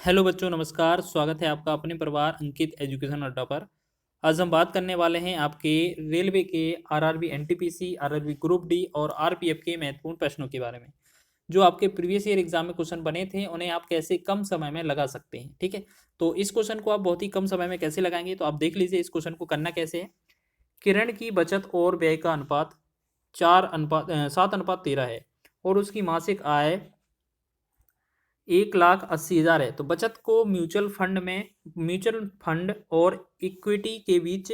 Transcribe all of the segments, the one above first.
Hello बच्चों, नमस्कार। स्वागत है आपका अपने परिवार अंकित एजुकेशन अड्डा पर। आज हम बात करने वाले हैं आपके रेलवे के RRB NTPC, RRB group D और आरपीएफ के महत्वपूर्ण प्रश्नों के बारे में, जो आपके प्रीवियस ईयर एग्जाम में क्वेश्चन बने थे, उन्हें आप कैसे कम समय में लगा सकते हैं। ठीक है, तो इस क्वेश्चन को आप बहुत ही कम समय में कैसे लगाएंगे, तो आप देख लीजिए इस क्वेश्चन को करना कैसे है। किरण की बचत और व्यय का अनुपात 7:13 है और उसकी मासिक आय 1,80,000 है। तो बचत को म्यूचुअल फंड और इक्विटी के बीच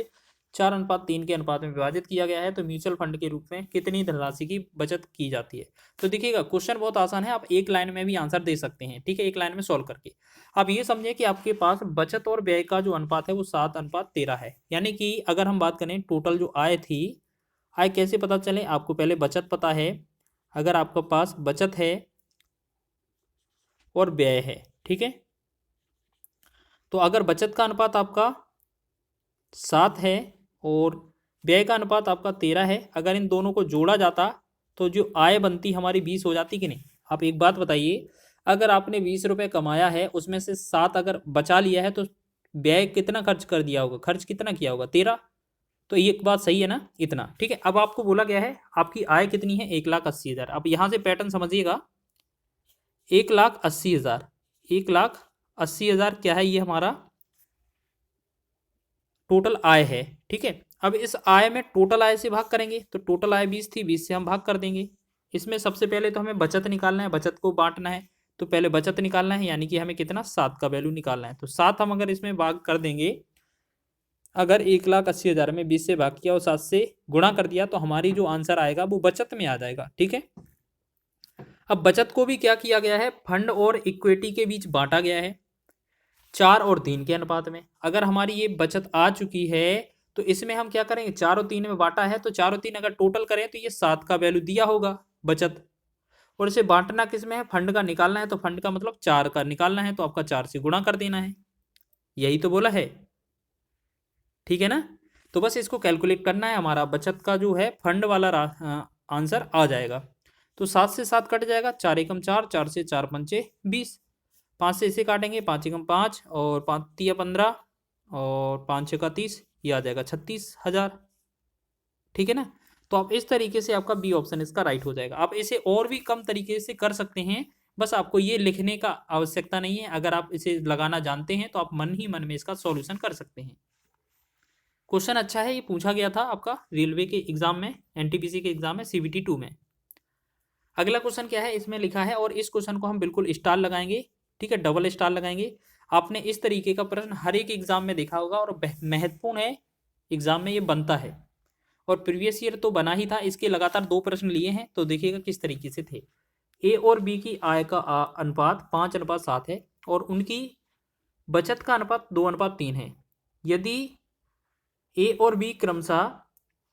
4:3 के अनुपात में विभाजित किया गया है। तो म्यूचुअल फंड के रूप में कितनी धनराशि की बचत की जाती है। तो देखिएगा, क्वेश्चन बहुत आसान है, आप एक लाइन में भी आंसर दे सकते हैं। ठीक है, एक लाइन में सॉल्व करके आप ये समझिए कि आपके पास बचत और व्यय का जो अनुपात है वो 7:13 है। यानी कि अगर हम बात करें टोटल जो आय थी, आय कैसे पता चले, आपको पहले बचत पता है। अगर आपके पास बचत है और व्यय है, ठीक है, तो अगर बचत का अनुपात आपका 7 है और व्यय का अनुपात आपका 13 है, अगर इन दोनों को जोड़ा जाता तो जो आय बनती हमारी 20 हो जाती कि नहीं। आप एक बात बताइए, अगर आपने 20 रुपये कमाया है, उसमें से 7 अगर बचा लिया है, तो व्यय कितना खर्च कर दिया होगा, खर्च कितना किया होगा, 13। तो ये एक बात सही है ना, इतना। ठीक है, अब आपको बोला गया है आपकी आय कितनी है, 1,80,000। अब यहाँ से पैटर्न समझिएगा, 1,80,000, 1,80,000 क्या है, ये हमारा टोटल आय है। ठीक है, अब इस आय में टोटल आय से भाग करेंगे, तो टोटल आय 20 थी, 20 से हम भाग कर देंगे। इसमें सबसे पहले तो हमें बचत निकालना है, बचत को बांटना है। तो पहले बचत निकालना है, यानी कि हमें कितना, 7 का वैल्यू निकालना है। तो 7 हम अगर इसमें भाग कर देंगे, अगर 1,80,000 में 20 से भाग किया और 7 से गुणा कर दिया, तो हमारी जो आंसर आएगा वो बचत में आ जाएगा। ठीक है, अब बचत को भी क्या किया गया है, फंड और इक्विटी के बीच बांटा गया है 4:3 के अनुपात में। अगर हमारी ये बचत आ चुकी है, तो इसमें हम क्या करेंगे, 4:3 में बांटा है, तो 4:3 अगर टोटल करें तो ये 7 का वैल्यू दिया होगा बचत। और इसे बांटना किस में है, फंड का निकालना है, तो फंड का मतलब 4 का निकालना है, तो आपका 4 से गुणा कर देना है। यही तो बोला है, ठीक है ना। तो बस इसको कैलकुलेट करना है, हमारा बचत का जो है फंड वाला आंसर आ जाएगा। तो 7 से 7 कट जाएगा, 4 एकम 4, 4 से 4 पंचे 20, 5 से इसे काटेंगे, 5 एकम 5 और 5 तिया 15 और 5 छक्का 30, ये आ जाएगा 36,000। ठीक है ना। तो आप इस तरीके से, आपका बी ऑप्शन इसका राइट हो जाएगा। आप इसे और भी कम तरीके से कर सकते हैं, बस आपको ये लिखने का आवश्यकता नहीं है। अगर आप इसे लगाना जानते हैं तो आप मन ही मन में इसका सॉल्यूशन कर सकते हैं। क्वेश्चन अच्छा है, ये पूछा गया था आपका रेलवे के एग्जाम में, एनटीपीसी के एग्जाम में, सीबीटी 2 में। अगला क्वेश्चन क्या है, इसमें लिखा है, और इस क्वेश्चन को हम बिल्कुल स्टार लगाएंगे। ठीक है, डबल स्टार लगाएंगे। आपने इस तरीके का प्रश्न हर एक एग्जाम में देखा होगा और महत्वपूर्ण है, एग्जाम में ये बनता है। और प्रीवियस ईयर तो बना ही था, इसके लगातार 2 प्रश्न लिए हैं, तो देखिएगा किस तरीके से थे। ए और बी की आय का अनुपात 5:7 है और उनकी बचत का अनुपात 2:3 है। यदि ए और बी क्रमशः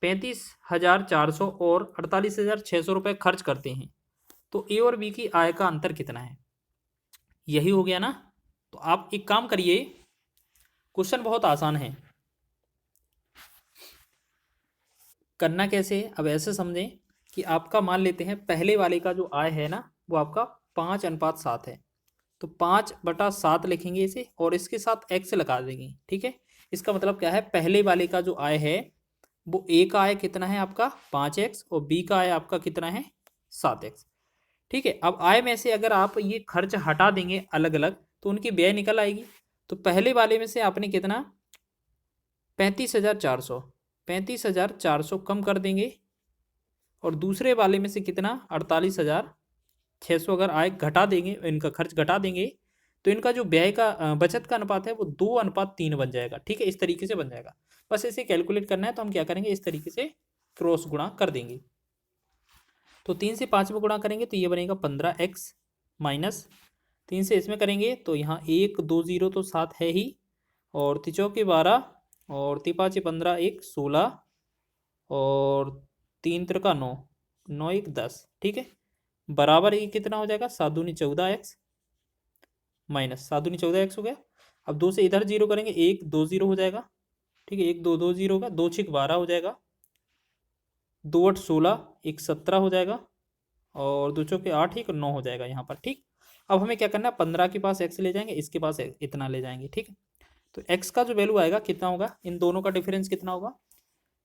35,400 और 48,600 रुपये खर्च करते हैं, तो ए और बी की आय का अंतर कितना है। यही हो गया ना। तो आप एक काम करिए, क्वेश्चन बहुत आसान है, करना कैसे है, अब ऐसे समझें कि आपका मान लेते हैं पहले वाले का जो आय है ना, वो आपका 5:7 है। तो 5/7 लिखेंगे इसे और इसके साथ एक्स लगा देंगे। ठीक है, इसका मतलब क्या है, पहले वाले का जो आय है वो ए का आय कितना है आपका 5x और बी का आय आपका कितना है 7x। ठीक है, अब आय में से अगर आप ये खर्च हटा देंगे अलग अलग, तो उनकी व्यय निकल आएगी। तो पहले वाले में से आपने कितना, 35,400, 35,400 कम कर देंगे और दूसरे वाले में से कितना, 48,600 अगर आय घटा देंगे, इनका खर्च घटा देंगे, तो इनका जो व्यय का बचत का अनुपात है वो 2:3 बन जाएगा। ठीक है, इस तरीके से बन जाएगा। बस इसे कैलकुलेट करना है, तो हम क्या करेंगे, इस तरीके से क्रॉस गुणा कर देंगे। तो 3 से 5 में गुणा करेंगे तो ये बनेगा 15x माइनस 3 से इसमें करेंगे तो यहाँ 1 2 0 तो 7 है ही, और तिचौके 12 और तिपाचे 15 1 16 और 3 त्रिका 9 9 1 10। ठीक है, बराबर ये कितना हो जाएगा, 7 दूनी 14x माइनस 7 दूनी 14x हो गया। अब 2 से इधर 0 करेंगे, 1 2 0 हो जाएगा। ठीक है, 1 2 2 0 होगा, 2 6 12 हो जाएगा, 2 8 16 1 17 हो जाएगा और 2 चौके 8 1 9 हो जाएगा यहाँ पर। ठीक, अब हमें क्या करना है, 15 के पास x ले जाएंगे, इसके पास इतना ले जाएंगे, ठीक है। तो x का जो वैल्यू आएगा कितना होगा, इन दोनों का डिफरेंस कितना होगा,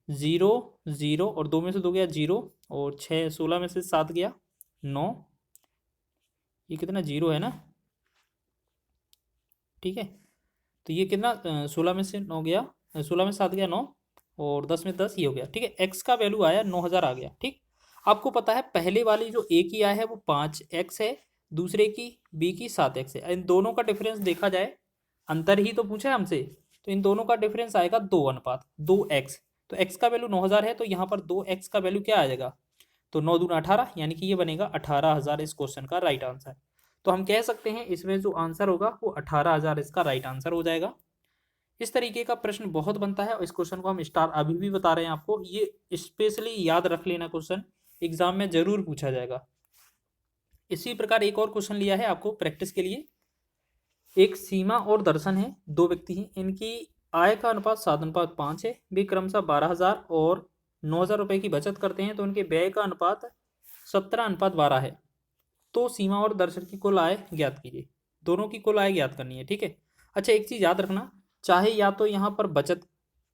0 0 और 2 में से 2 गया 0 और 6 16 में से 7 गया 9, ये कितना 0 है ना, ठीक है। तो ये कितना 16 में से 9 गया, 16 में 7 गया 9 और 10 में 10 ये हो गया, ठीक है। x का वैल्यू आया 9000 आ गया, ठीक। आपको पता है पहले वाली जो a की आया है वो 5x है, दूसरे की b की 7x है। इन दोनों का डिफरेंस देखा जाए, अंतर ही तो पूछा है हमसे, तो इन दोनों का डिफरेंस आएगा 2:2x। तो x का वैल्यू 9000 है, तो यहाँ पर 2x का वैल्यू क्या आ जाएगा, तो 9 दूना 18, यानी कि ये बनेगा 18000 इस क्वेश्चन का राइट आंसर। तो हम कह सकते हैं इसमें जो आंसर होगा वो 18000 इसका राइट आंसर हो जाएगा। इस तरीके का प्रश्न बहुत बनता है और इस क्वेश्चन को हम स्टार अभी भी बता रहे हैं आपको, ये स्पेशली याद रख लेना, क्वेश्चन एग्जाम में जरूर पूछा जाएगा। इसी प्रकार एक और क्वेश्चन लिया है आपको प्रैक्टिस के लिए। एक सीमा और दर्शन है, दो व्यक्ति हैं, इनकी आय का अनुपात 7:5 है, वे क्रमशः 12000 और 9000 रुपये की बचत करते हैं, तो उनके व्यय का अनुपात 17:12 है। तो सीमा और दर्शन की कुल आय ज्ञात कीजिए। दोनों की कुल आय ज्ञात करनी है, ठीक है। अच्छा एक चीज़ याद रखना, चाहे या तो यहाँ पर बचत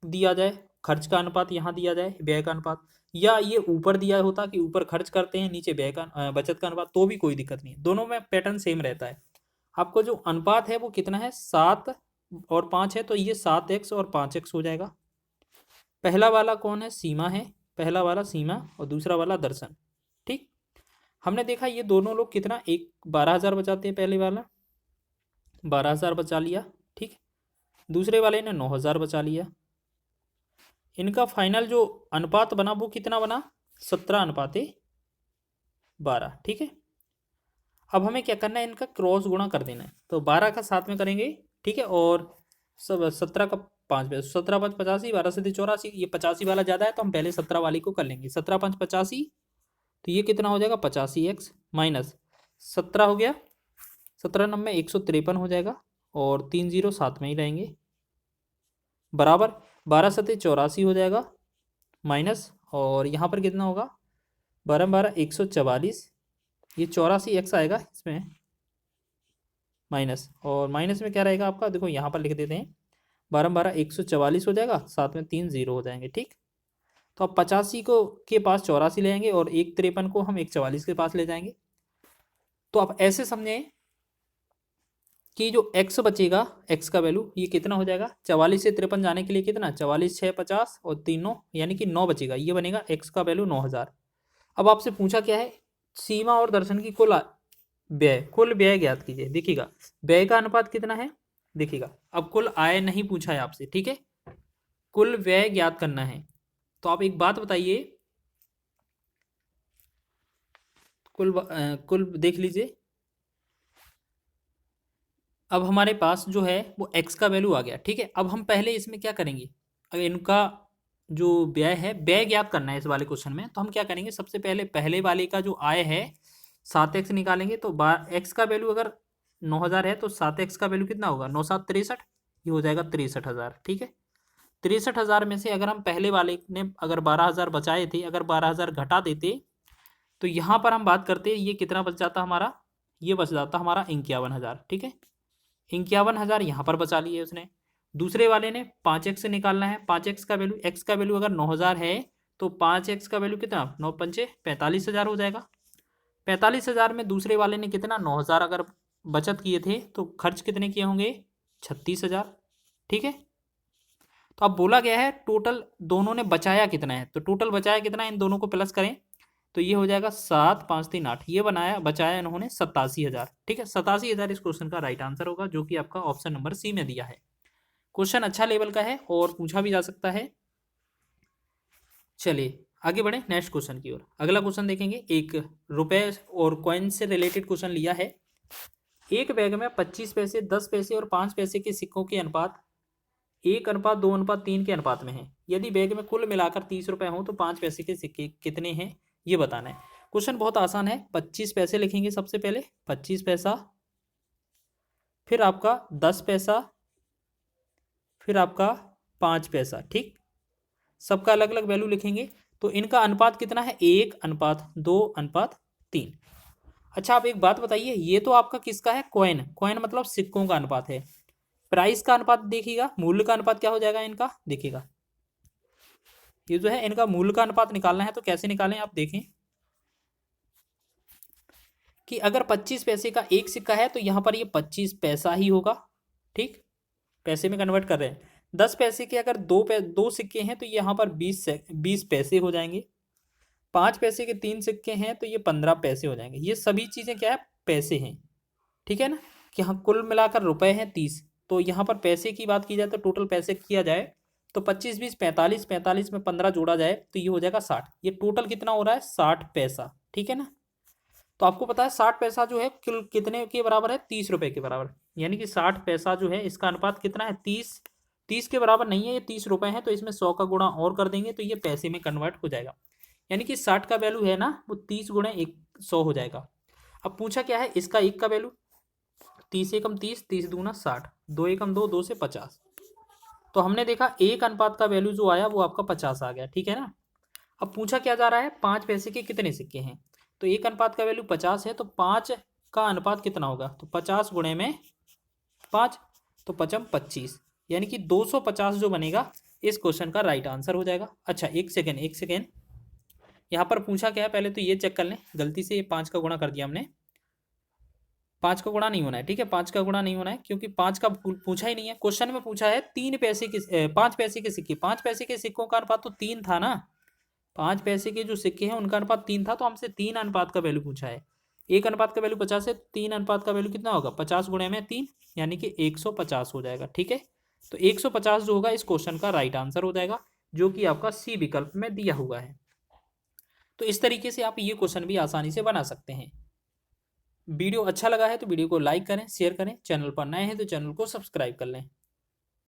दिया जाए, खर्च का अनुपात यहाँ दिया जाए, व्यय का अनुपात, या ये ऊपर दिया होता कि ऊपर खर्च करते हैं नीचे व्यय का बचत का अनुपात, तो भी कोई दिक्कत नहीं है, दोनों में पैटर्न सेम रहता है। आपको जो अनुपात है वो कितना है, 7 और 5 है, तो ये 7x और 5x हो जाएगा। पहला वाला कौन है, सीमा है, पहला वाला सीमा और दूसरा वाला दर्शन, ठीक। हमने देखा ये दोनों लोग कितना, एक 12000 बचाते हैं, पहले वाला 12000 बचा लिया, ठीक। दूसरे वाले ने 9000 बचा लिया। इनका फाइनल जो अनुपात बना वो कितना बना, 17:12, ठीक है। अब हमें क्या करना है, इनका क्रॉस गुणा कर देना है, तो 12 का 7 में करेंगे, ठीक है, और सब 17 का 5 पे 17 5 85, 12 से 84, ये 85 वाला ज़्यादा है तो हम पहले 17 वाली को कर लेंगे, 17 5 85, तो ये कितना हो जाएगा 85x माइनस 17 हो गया, 17 9 153 हो जाएगा और 3 0 साथ में ही रहेंगे, बराबर 12 7 84 हो जाएगा माइनस, और यहाँ पर कितना होगा 12 12 144, ये 84x आएगा इसमें माइनस, और माइनस में क्या रहेगा आपका, देखो यहाँ पर लिख देते हैं 12 12 144 हो जाएगा, साथ में 3 0 हो जाएंगे, ठीक। तो अब 85 को के पास 84 ले जाएंगे और 153 को हम 144 के पास ले जाएंगे। तो आप ऐसे समझें कि जो x बचेगा, x का वैल्यू ये कितना हो जाएगा, 44 से 53 जाने के लिए कितना, 44 6 50 और 3 9 यानी कि 9 बचेगा, ये बनेगा x का वैल्यू 9000। अब आपसे पूछा क्या है, सीमा और दर्शन की कुल व्यय ज्ञात कीजिए। देखिएगा व्यय का अनुपात कितना है, देखिएगा अब कुल आय नहीं पूछा है आपसे, ठीक है, कुल व्यय ज्ञात करना है। तो आप एक बात बताइए, कुल देख लीजिए, अब हमारे पास जो है वो x का वैल्यू आ गया, ठीक है। अब हम पहले इसमें क्या करेंगे, अगर इनका जो व्यय है, व्यय ज्ञात करना है इस वाले क्वेश्चन में, तो हम क्या करेंगे, सबसे पहले वाले का जो आय है 7x निकालेंगे, तो x का वैल्यू अगर 9000 है तो 7x का वैल्यू कितना होगा, 9 7 63, ये हो जाएगा 63000, ठीक है। 63000 में से अगर हम पहले वाले ने अगर 12000 बचाए थे, अगर 12000 घटा देते तो यहाँ पर हम बात करते ये कितना बच जाता हमारा, ये बच जाता हमारा 51000, ठीक है। 51000 यहाँ पर बचा लिए उसने। दूसरे वाले ने 5x से निकालना है, 5x का वैल्यू, x का वैल्यू अगर 9000 है तो 5x का वैल्यू कितना, 9 पंचे 45000 हो जाएगा। 45000 में दूसरे वाले ने कितना, 9000 अगर बचत किए थे तो खर्च कितने किए होंगे, 36000, ठीक है। तो अब बोला गया है टोटल दोनों ने बचाया कितना है, तो टोटल बचाया कितना है, इन दोनों को प्लस करें तो ये हो जाएगा 7 5 3 8, ये बचाया इन्होंने 87,000, ठीक है। 87,000 इस क्वेश्चन का राइट आंसर होगा, जो कि आपका ऑप्शन नंबर सी में दिया है। क्वेश्चन अच्छा लेवल का है और पूछा भी जा सकता है। चलिए आगे बढ़े नेक्स्ट क्वेश्चन की ओर। अगला क्वेश्चन देखेंगे, एक रुपए और कॉइन से रिलेटेड क्वेश्चन लिया है। एक बैग में 25 पैसे, 10 पैसे और 5 पैसे के सिक्कों के अनुपात 1:2:3 के अनुपात में है। यदि बैग में कुल मिलाकर 30 रुपए हो तो 5 पैसे के सिक्के कितने हैं, ये बताना है। क्वेश्चन बहुत आसान है। 25 पैसे लिखेंगे सबसे पहले, 25 पैसा, फिर आपका 10 पैसा, फिर आपका 5 पैसा, ठीक। सबका अलग अलग वैल्यू लिखेंगे। तो इनका अनुपात कितना है, 1:2:3। अच्छा आप एक बात बताइए, ये तो आपका किसका है, कॉइन, कॉइन मतलब सिक्कों का अनुपात है। प्राइस का अनुपात देखिएगा, मूल्य का अनुपात क्या हो जाएगा इनका, देखिएगा ये जो है इनका मूल्य का अनुपात निकालना है, तो कैसे निकालें आप देखें कि अगर 25 पैसे का एक सिक्का है तो यहाँ पर ये 25 पैसा ही होगा, ठीक, पैसे में कन्वर्ट कर रहे हैं। 10 पैसे के अगर दो सिक्के हैं तो यहाँ पर 20 पैसे हो जाएंगे। 5 पैसे के 3 सिक्के हैं तो ये 15 पैसे हो जाएंगे। ये सभी चीज़ें क्या है, पैसे हैं, ठीक है ना, कि हाँ कुल मिलाकर रुपए हैं 30। तो यहाँ पर पैसे की बात की जाए तो टोटल पैसे किया जाए तो 25 20 45, 45 में 15 जोड़ा जाए तो ये हो जाएगा 60। ये टोटल कितना हो रहा है, 60 पैसा, ठीक है ना। तो आपको पता है 60 पैसा जो है कितने के बराबर है, 30 रुपए के बराबर। यानी कि 60 पैसा जो है इसका अनुपात कितना है, 30। 30 के बराबर नहीं है, ये 30 रुपए है, तो इसमें 100 का गुणा और कर देंगे तो ये पैसे में कन्वर्ट हो जाएगा। यानी कि 60 का वैल्यू है ना वो 30 गुणे 100 हो जाएगा। अब पूछा क्या है, इसका एक का वैल्यू 30 एकम 30, 30 दूना 60, 2 एकम 2, 2 से 50। तो हमने देखा एक अनुपात का वैल्यू जो आया वो आपका 50 आ गया, ठीक है ना। अब पूछा क्या जा रहा है, 5 पैसे के कितने सिक्के हैं, तो एक अनुपात का वैल्यू 50 है, तो 5 का अनुपात कितना होगा, तो 50 गुणे में 5, तो 5 25, यानी कि 250 जो बनेगा इस क्वेश्चन का राइट आंसर हो जाएगा। अच्छा एक सेकेंड, एक सेकेंड, यहाँ पर पूछा क्या है पहले तो ये चेक कर लें, गलती से ये 5 का गुणा कर दिया हमने। 5 का गुणा नहीं होना है, ठीक है, 5 का गुणा नहीं होना है क्योंकि 5 का पूछा ही नहीं है। क्वेश्चन में पूछा है 3 पैसे के 5 पैसे के सिक्के, 5 पैसे के सिक्कों का अनुपात तो 3 था ना। 5 पैसे के जो सिक्के हैं उनका अनुपात 3 था, तो हमसे 3 अनुपात का वैल्यू पूछा है। एक अनुपात का वैल्यू 50 है, 3 अनुपात का वैल्यू कितना होगा, 50 गुणे में 3, यानी कि 150 हो जाएगा, ठीक है। तो 150 जो होगा इस क्वेश्चन का राइट आंसर हो जाएगा, जो कि आपका सी विकल्प में दिया हुआ है। तो इस तरीके से आप ये क्वेश्चन भी आसानी से बना सकते हैं। वीडियो अच्छा लगा है तो वीडियो को लाइक करें, शेयर करें, चैनल पर नए हैं तो चैनल को सब्सक्राइब कर लें।